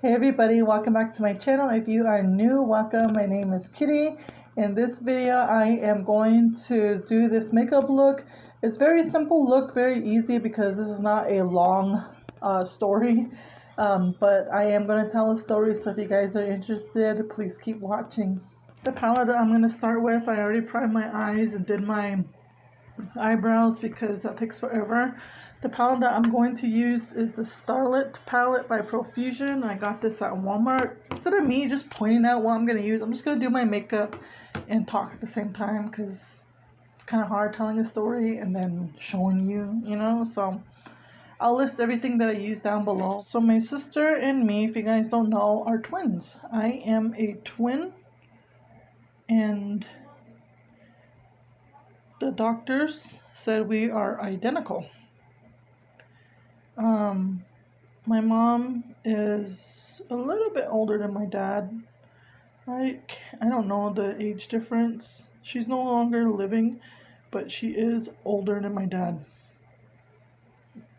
Hey everybody, welcome back to my channel. If you are new, welcome. My name is Kitty. In this video I am going to do this makeup look. It's very simple look, very easy because this is not a long story, but I am going to tell a story, so if you guys are interested, please keep watching. The palette that I'm going to start with, I already primed my eyes and did my eyebrows because that takes forever. The palette that I'm going to use is the Starlit palette by Profusion. I got this at Walmart. Instead of me just pointing out what I'm going to use, I'm just going to do my makeup and talk at the same time because it's kind of hard telling a story and then showing you, you know. So I'll list everything that I use down below. So my sister and me, if you guys don't know, are twins. I am a twin, and the doctors said we are identical. My mom is a little bit older than my dad. I don't know the age difference. She's no longer living, but she is older than my dad.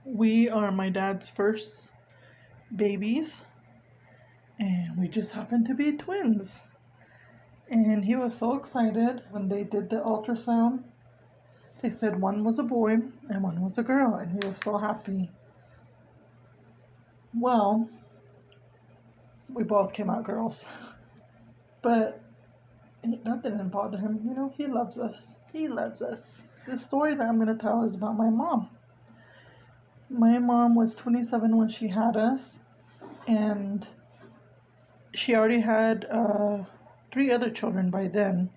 We are my dad's first babies, and we just happen to be twins. And he was so excited when they did the ultrasound. They said one was a boy and one was a girl, and he was so happy. Well, we both came out girls, but that didn't bother him. You know, he loves us. He loves us. The story that I'm going to tell is about my mom. My mom was 27 when she had us, and she already had 3 other children by then.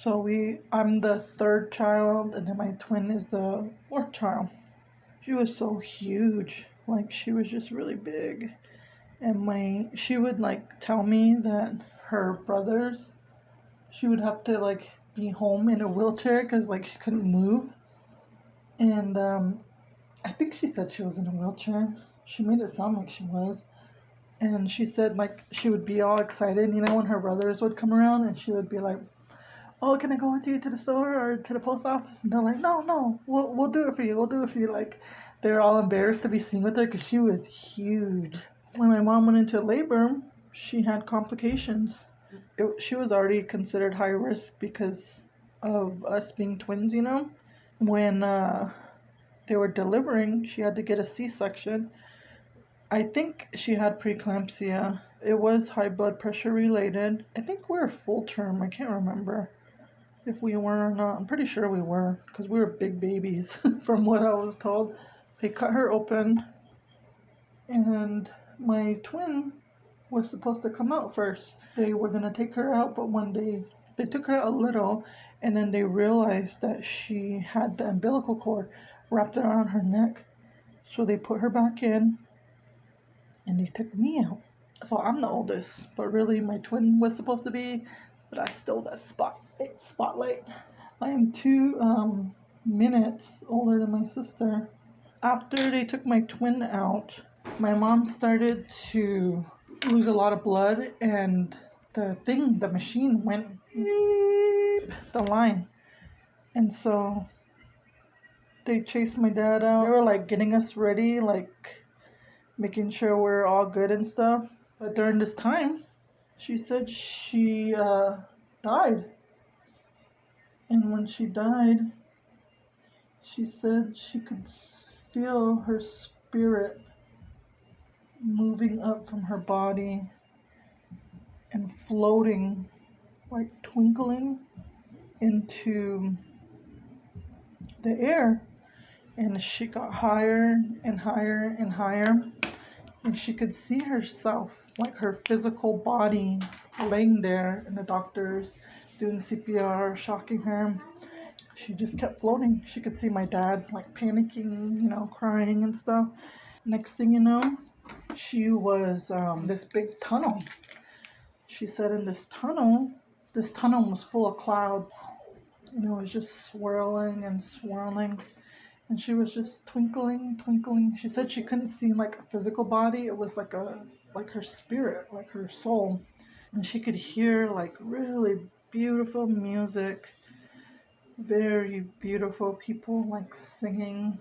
So I'm the 3rd child, and then my twin is the 4th child. She was so huge. Like, she was just really big. And she would like tell me that her brothers, she would have to like be home in a wheelchair because like she couldn't move. And I think she said she was in a wheelchair. She made it sound like she was. And she said like she would be all excited, you know, when her brothers would come around, and she would be like, "Oh, can I go with you to the store or to the post office?" And they're like, no, we'll do it for you. We'll do it for you. Like, they're all embarrassed to be seen with her because she was huge. When my mom went into labor, she had complications. She was already considered high risk because of us being twins, you know. When they were delivering, she had to get a C-section. I think she had preeclampsia. It was high blood pressure related. I think we were full term. I can't remember if we were or not. I'm pretty sure we were because we were big babies from what I was told. They cut her open, and my twin was supposed to come out first. They were going to take her out, but when they took her out a little, and then they realized that she had the umbilical cord wrapped around her neck. So they put her back in, and they took me out. So I'm the oldest, but really my twin was supposed to be, but I stole that spotlight. I am 2 minutes older than my sister. After they took my twin out, my mom started to lose a lot of blood, and the machine went the line. And so they chased my dad out. They were like getting us ready, like making sure we're all good and stuff. But during this time, she said she died. And when she died, she said she could feel her spirit moving up from her body and floating, like twinkling into the air. And she got higher and higher and higher, and she could see herself, like her physical body, laying there, and the doctors doing CPR, shocking her. She just kept floating. She could see my dad like panicking, you know, crying and stuff. Next thing you know, she was this big tunnel. She said in this tunnel was full of clouds, and it was just swirling and swirling, and she was just twinkling. She said she couldn't see like a physical body. It was like her spirit, like her soul. And she could hear like really beautiful music, very beautiful people like singing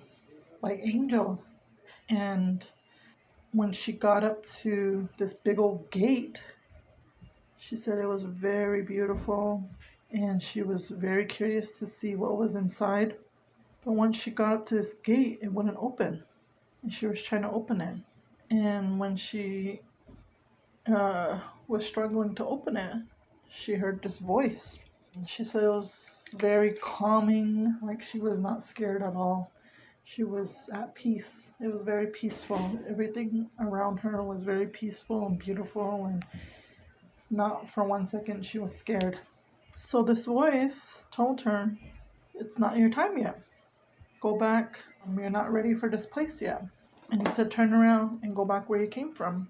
like angels. And when she got up to this big old gate, she said it was very beautiful and she was very curious to see what was inside. But once she got up to this gate, it wouldn't open. And she was trying to open it. And when she was struggling to open it, she heard this voice. And she said it was very calming, like she was not scared at all. She was at peace. It was very peaceful. Everything around her was very peaceful and beautiful, and not for 1 second she was scared. So this voice told her, it's not your time yet. Go back. You're not ready for this place yet. And he said, turn around and go back where you came from.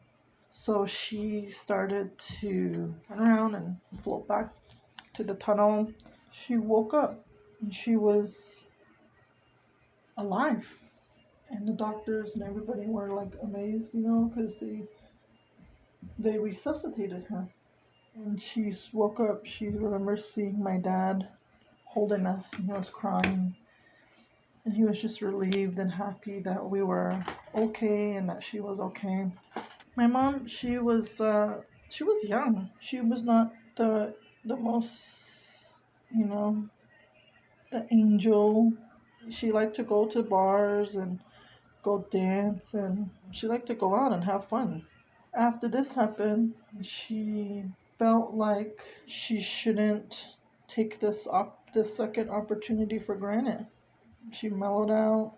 So she started to turn around and float back to the tunnel. She woke up and she was alive. And the doctors and everybody were like amazed, you know, because they resuscitated her. And she woke up, she remembers seeing my dad holding us, and he was crying. And he was just relieved and happy that we were okay and that she was okay. My mom, she was young. She was not the most, you know, the angel. She liked to go to bars and go dance, and she liked to go out and have fun. After this happened, she felt like she shouldn't take this second opportunity for granted. She mellowed out.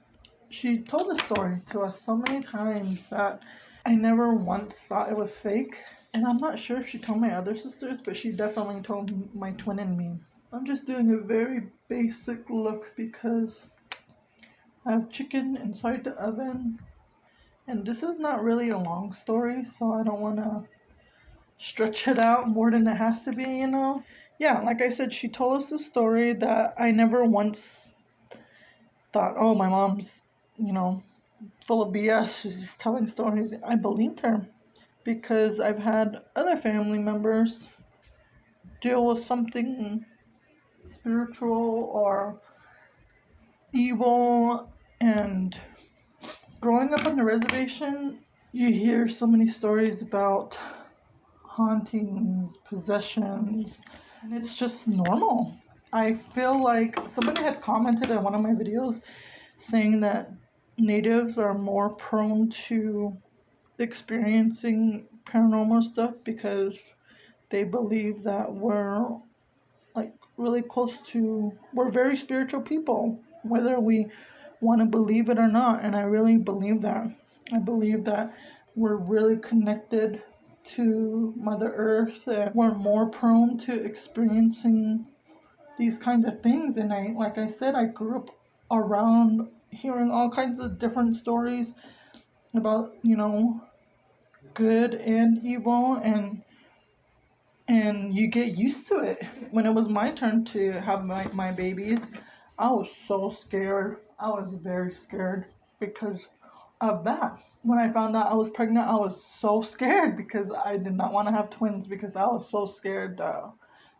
She told the story to us so many times that I never once thought it was fake. And I'm not sure if she told my other sisters, but she definitely told my twin and me. I'm just doing a very basic look because I have chicken inside the oven. And this is not really a long story, so I don't want to stretch it out more than it has to be, you know? Yeah, like I said, she told us the story that I never once thought, oh, my mom's, you know, full of BS. She's just telling stories. I believed her because I've had other family members deal with something spiritual or evil, and growing up on the reservation, you hear so many stories about hauntings, possessions, and it's just normal. I feel like somebody had commented on one of my videos saying that natives are more prone to experiencing paranormal stuff because they believe that we're like really close to, we're very spiritual people, whether we want to believe it or not. And I really believe that. I believe that we're really connected to Mother Earth, and we're more prone to experiencing these kinds of things. And like I said, I grew up around hearing all kinds of different stories about, you know, good and evil, and you get used to it. When it was my turn to have my babies, I was so scared. I was very scared because of that. When I found out I was pregnant, I was so scared because I did not want to have twins, because I was so scared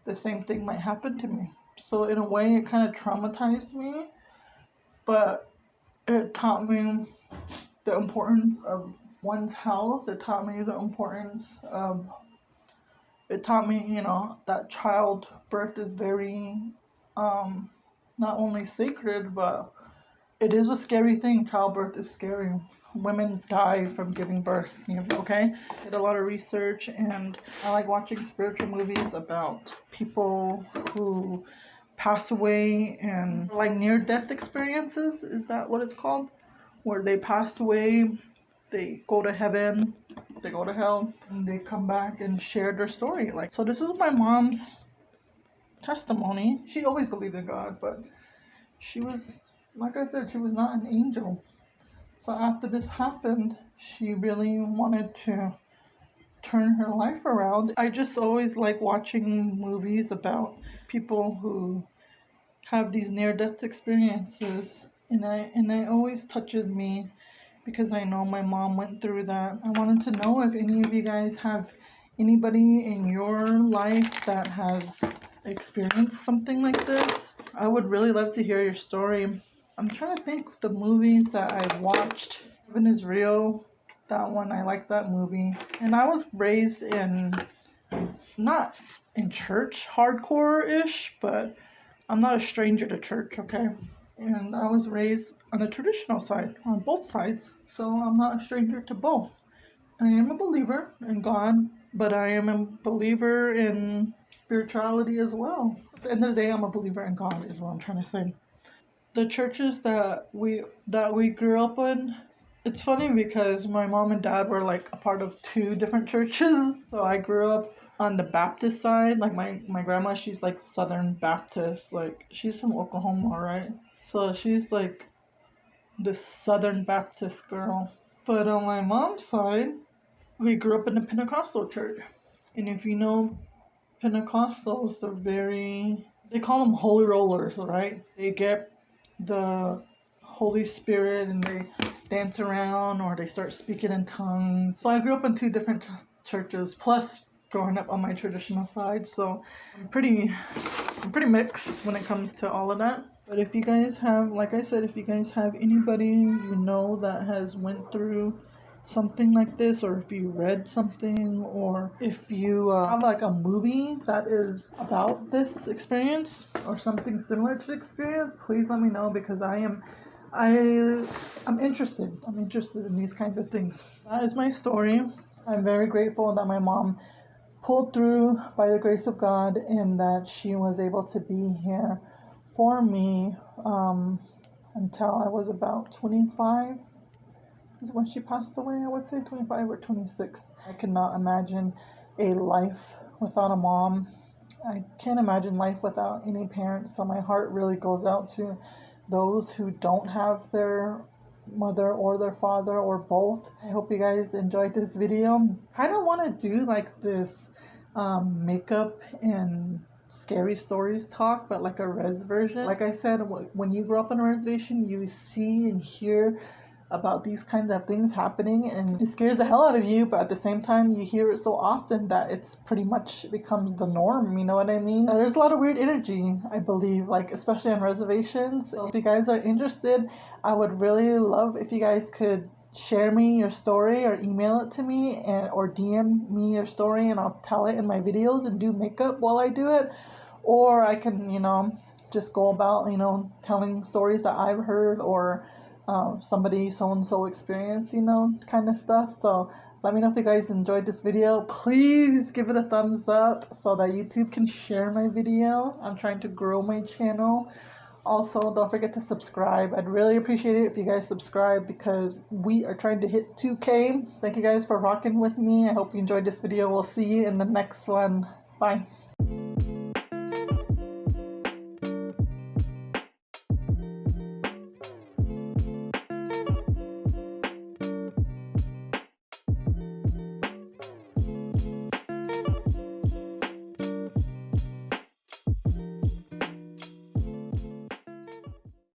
the same thing might happen to me. So in a way, it kind of traumatized me, but it taught me the importance of one's health. It taught me the importance of, it taught me, you know, that childbirth is very, not only sacred, but it is a scary thing. Childbirth is scary. Women die from giving birth, you know, okay? I did a lot of research, and I like watching spiritual movies about people who pass away, and like near-death experiences, is that what it's called? Where they pass away, they go to heaven, they go to hell, and they come back and share their story. Like, so this is my mom's testimony. She always believed in God, but she was, like I said, she was not an angel. So after this happened, she really wanted to turn her life around. I just always like watching movies about people who have these near-death experiences, and it always touches me because I know my mom went through that. I wanted to know if any of you guys have anybody in your life that has experienced something like this. I would really love to hear your story. I'm trying to think of the movies that I've watched. Heaven is Real. That one, I like that movie. And I was raised in, not in church hardcore-ish, but I'm not a stranger to church, okay? And I was raised on the traditional side, on both sides, so I'm not a stranger to both. I am a believer in God, but I am a believer in spirituality as well. At the end of the day, I'm a believer in God is what I'm trying to say. The churches that we grew up in, it's funny because my mom and dad were like a part of two different churches. So I grew up on the Baptist side. Like my grandma, she's like Southern Baptist. Like she's from Oklahoma, right? So she's like this Southern Baptist girl. But on my mom's side, we grew up in a Pentecostal church. And if you know Pentecostals, they call them holy rollers, right? They get the Holy Spirit and they dance around or they start speaking in tongues. So I grew up in two different churches, plus growing up on my traditional side. So I'm pretty mixed when it comes to all of that. But if you guys have, like I said, if you guys have anybody you know that has went through something like this, or if you read something, or if you have like a movie that is about this experience or something similar to the experience, please let me know, because I'm interested. I'm interested in these kinds of things. That is my story. I'm very grateful that my mom pulled through by the grace of God and that she was able to be here for me until I was about 25 is when she passed away. I would say 25 or 26. I cannot imagine a life without a mom. I can't imagine life without any parents. So my heart really goes out to those who don't have their mother or their father or both. I hope you guys enjoyed this video. I don't want to do like this makeup and scary stories talk, but like a res version. Like I said, when you grow up on a reservation, you see and hear about these kinds of things happening and it scares the hell out of you, but at the same time you hear it so often that it's pretty much becomes the norm, you know what I mean? There's a lot of weird energy, I believe, like especially on reservations. So if you guys are interested, I would really love if you guys could share me your story or email it to me, and or DM me your story and I'll tell it in my videos and do makeup while I do it. Or I can, just go about, telling stories that I've heard, or somebody so-and-so experience, kind of stuff. So let me know if you guys enjoyed this video. Please give it a thumbs up so that YouTube can share my video. I'm trying to grow my channel. Also, don't forget to subscribe. I'd really appreciate it if you guys subscribe, because we are trying to hit 2K. Thank you guys for rocking with me. I hope you enjoyed this video. We'll see you in the next one. Bye.